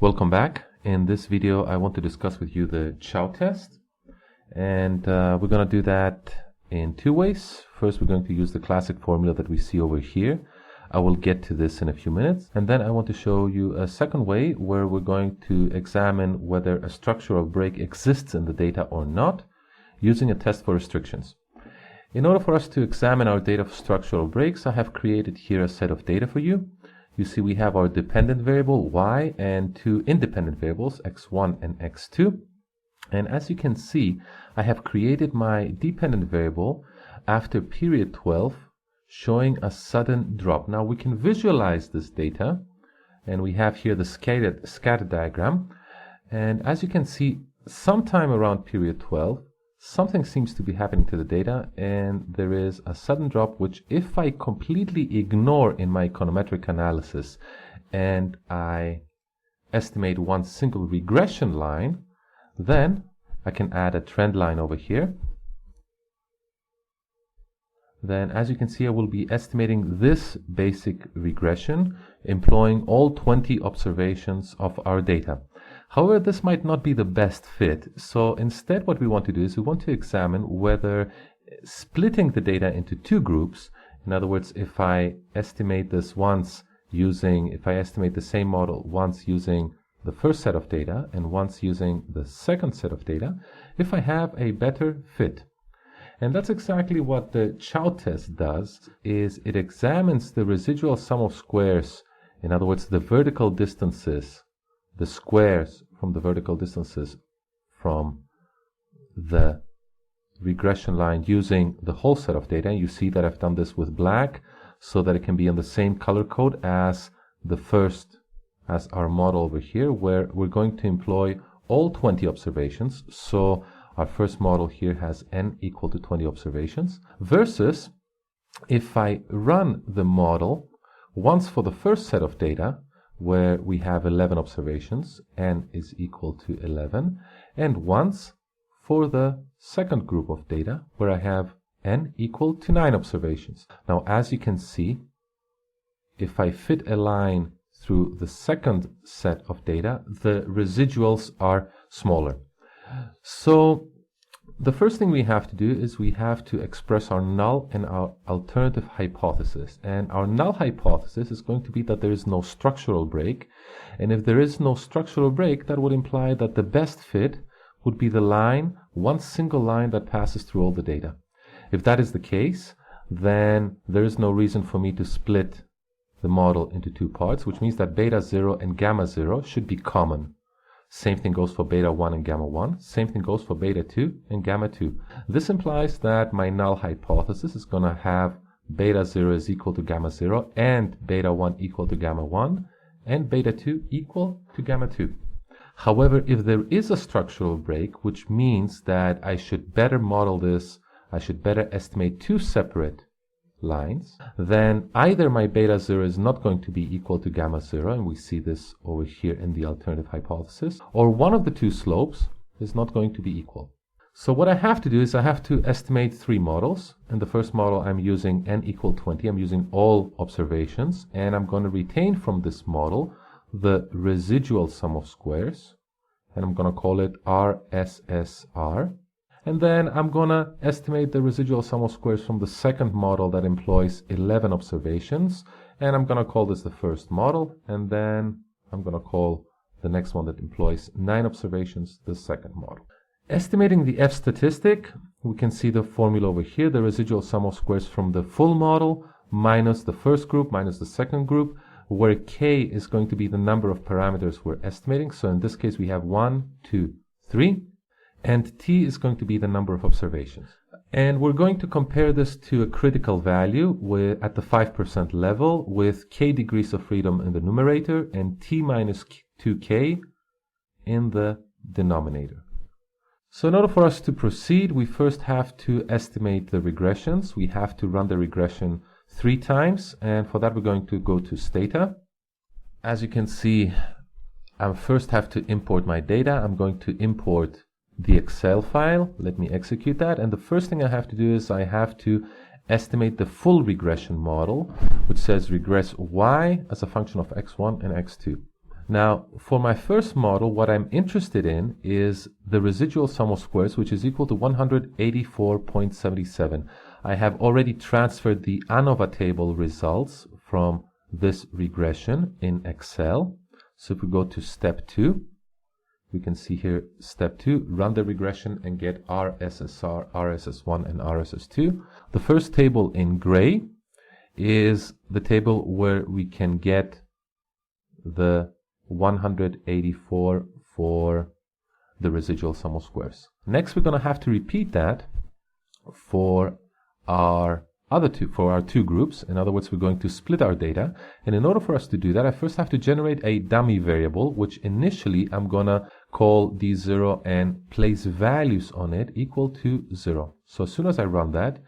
Welcome back. In this video I want to discuss with you the Chow test, and we're going to do that in two ways. First, we're going to use the classic formula that we see over here. I will get to this in a few minutes, and then I want to show you a second way where we're going to examine whether a structural break exists in the data or not using a test for restrictions. In order for us to examine our data for structural breaks, I have created here a set of data for you. You see we have our dependent variable y and two independent variables x1 and x2. And as you can see, I have created my dependent variable after period 12 showing a sudden drop. Now we can visualize this data, and we have here the scatter diagram. And as you can see, sometime around period 12, something seems to be happening to the data, and there is a sudden drop which, if I completely ignore in my econometric analysis and I estimate one single regression line, then I can add a trend line over here. Then, as you can see, I will be estimating this basic regression employing all 20 observations of our data. However, this might not be the best fit, so instead what we want to do is we want to examine whether splitting the data into two groups, in other words, if I estimate this once if I estimate the same model once using the first set of data and once using the second set of data, if I have a better fit. And that's exactly what the Chow test does, is it examines the residual sum of squares, in other words, the vertical distances, the squares from the vertical distances from the regression line using the whole set of data. You see that I've done this with black so that it can be in the same color code as our model over here, where we're going to employ all 20 observations. So our first model here has n equal to 20 observations, versus if I run the model once for the first set of data, where we have 11 observations, n is equal to 11, and once for the second group of data, where I have n equal to 9 observations. Now, as you can see, if I fit a line through the second set of data, the residuals are smaller. So the first thing we have to do is we have to express our null and our alternative hypothesis. And our null hypothesis is going to be that there is no structural break. And if there is no structural break, that would imply that the best fit would be the line, one single line that passes through all the data. If that is the case, then there is no reason for me to split the model into two parts, which means that beta 0 and gamma 0 should be common. Same thing goes for beta 1 and gamma 1. Same thing goes for beta 2 and gamma 2. This implies that my null hypothesis is going to have beta 0 is equal to gamma 0 and beta 1 equal to gamma 1 and beta 2 equal to gamma 2. However, if there is a structural break, which means that I should better model this, I should better estimate two separate lines, then either my beta 0 is not going to be equal to gamma 0, and we see this over here in the alternative hypothesis, or one of the two slopes is not going to be equal. So what I have to do is I have to estimate three models. In the first model, I'm using n equal 20. I'm using all observations, and I'm going to retain from this model the residual sum of squares, and I'm going to call it RSSR. And then I'm going to estimate the residual sum of squares from the second model that employs 11 observations. And I'm going to call this the first model. And then I'm going to call the next one that employs 9 observations the second model. Estimating the F-statistic, we can see the formula over here, the residual sum of squares from the full model minus the first group minus the second group, where k is going to be the number of parameters we're estimating. So in this case, we have 1, 2, 3. And t is going to be the number of observations. And we're going to compare this to a critical value at the 5% level with k degrees of freedom in the numerator and t minus 2k in the denominator. So in order for us to proceed, we first have to estimate the regressions. We have to run the regression 3 times, and for that we're going to go to Stata. As you can see, I first have to import my data. I'm going to import the Excel file. Let me execute that, and the first thing I have to do is I have to estimate the full regression model, which says regress y as a function of x1 and x2. Now, for my first model, what I'm interested in is the residual sum of squares, which is equal to 184.77. I have already transferred the ANOVA table results from this regression in Excel. So if we go to step 2, we can see here step 2, run the regression and get RSSR, RSS1, and RSS2. The first table in gray is the table where we can get the 184 for the residual sum of squares. Next, we're going to have to repeat that for our two groups. In other words, we're going to split our data. And in order for us to do that, I first have to generate a dummy variable, which initially I'm going to call D0 and place values on it equal to 0. So as soon as I run that,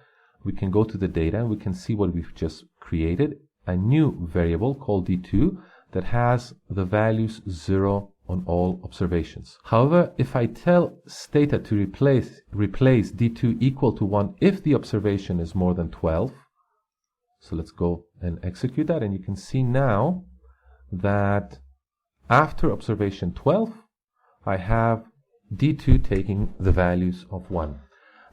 we can go to the data and we can see what we've just created, a new variable called D2 that has the values 0 on all observations. However, if I tell Stata to replace D2 equal to 1 if the observation is more than 12, so let's go and execute that, and you can see now that after observation 12, I have D2 taking the values of 1.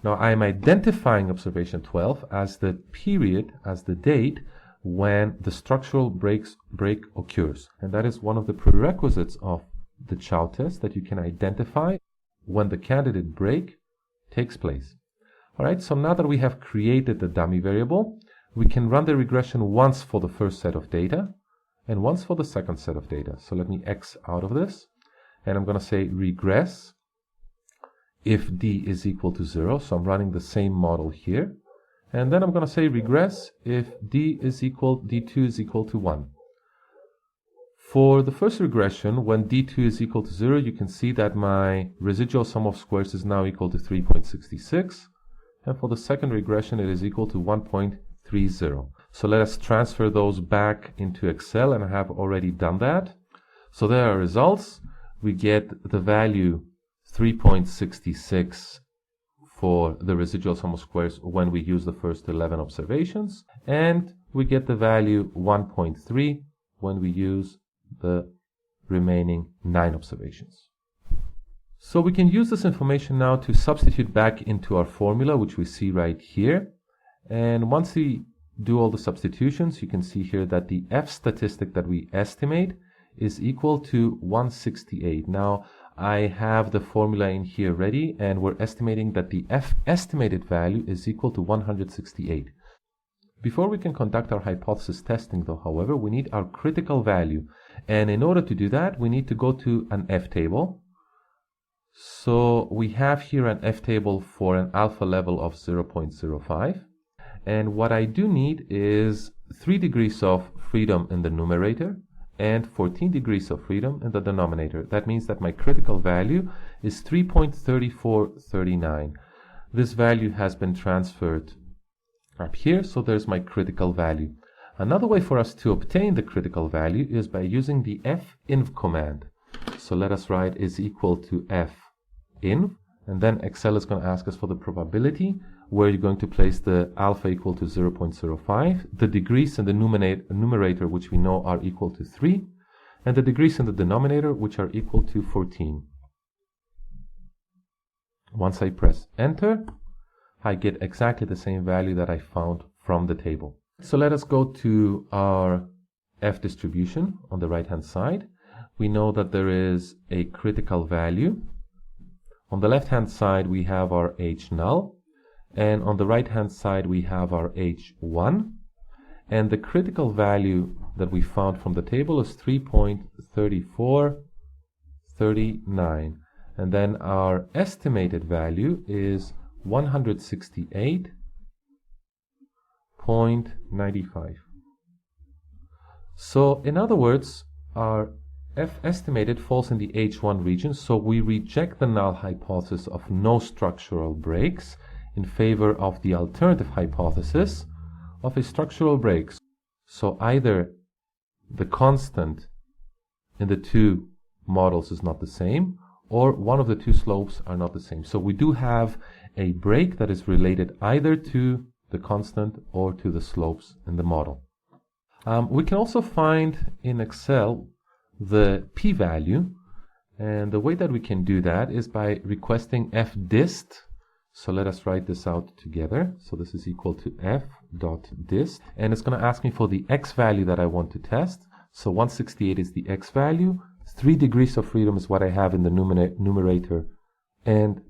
Now I am identifying observation 12 as the period, as the date, when the structural break occurs. And that is one of the prerequisites of the Chow test, that you can identify when the candidate break takes place. Alright, so now that we have created the dummy variable, we can run the regression once for the first set of data and once for the second set of data. So let me X out of this, and I'm going to say regress if D is equal to 0. So I'm running the same model here. And then I'm going to say regress if D2 is equal to 1. For the first regression, when D2 is equal to 0, you can see that my residual sum of squares is now equal to 3.66. And for the second regression, it is equal to 1.30. So let us transfer those back into Excel, and I have already done that. So there are results. We get the value 3.66 for the residual sum of squares when we use the first 11 observations, and we get the value 1.3 when we use the remaining 9 observations. So we can use this information now to substitute back into our formula, which we see right here. And once we do all the substitutions, you can see here that the F-statistic that we estimate is equal to 168. Now, I have the formula in here ready, and we're estimating that the F-estimated value is equal to 168. Before we can conduct our hypothesis testing, though, however, we need our critical value. And in order to do that, we need to go to an F-table. So we have here an F-table for an alpha level of 0.05. And what I do need is 3 degrees of freedom in the numerator and 14 degrees of freedom in the denominator. That means that my critical value is 3.3439. This value has been transferred up here, so there's my critical value. Another way for us to obtain the critical value is by using the finv command. So let us write is equal to finv, and then Excel is going to ask us for the probability, where you're going to place the alpha equal to 0.05, the degrees in the numerator, which we know are equal to 3, and the degrees in the denominator, which are equal to 14. Once I press enter, I get exactly the same value that I found from the table. So let us go to our F distribution on the right hand side. We know that there is a critical value. On the left hand side we have our H null, and on the right hand side we have our H1, and the critical value that we found from the table is 3.3439, and then our estimated value is 168.95. So in other words, our F estimated falls in the H1 region, so we reject the null hypothesis of no structural breaks in favor of the alternative hypothesis of a structural break. So either the constant in the two models is not the same, or one of the two slopes are not the same. So we do have a break that is related either to the constant or to the slopes in the model. We can also find in Excel the p-value. And the way that we can do that is by requesting F-dist. So let us write this out together. So this is equal to F.dist. And it's going to ask me for the x value that I want to test. So 168 is the x value. 3 degrees of freedom is what I have in the numerator. And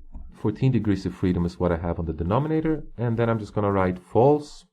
14 degrees of freedom is what I have on the denominator. And then I'm just going to write false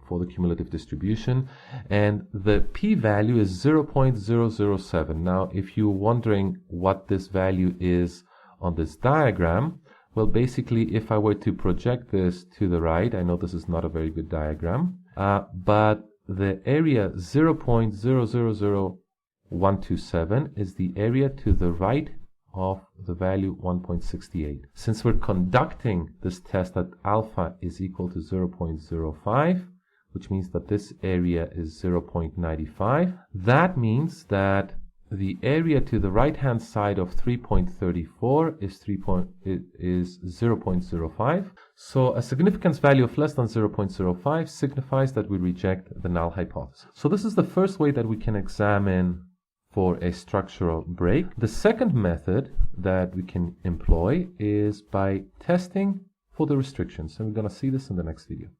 for the cumulative distribution. And the p-value is 0.007. Now, if you're wondering what this value is on this diagram, well, basically, if I were to project this to the right, I know this is not a very good diagram, but the area 0.000127 is the area to the right of the value 1.68. Since we're conducting this test at alpha is equal to 0.05, which means that this area is 0.95, that means that the area to the right-hand side of 3.34 is 0.05. So a significance value of less than 0.05 signifies that we reject the null hypothesis. So this is the first way that we can examine for a structural break. The second method that we can employ is by testing for the restrictions. And we're going to see this in the next video.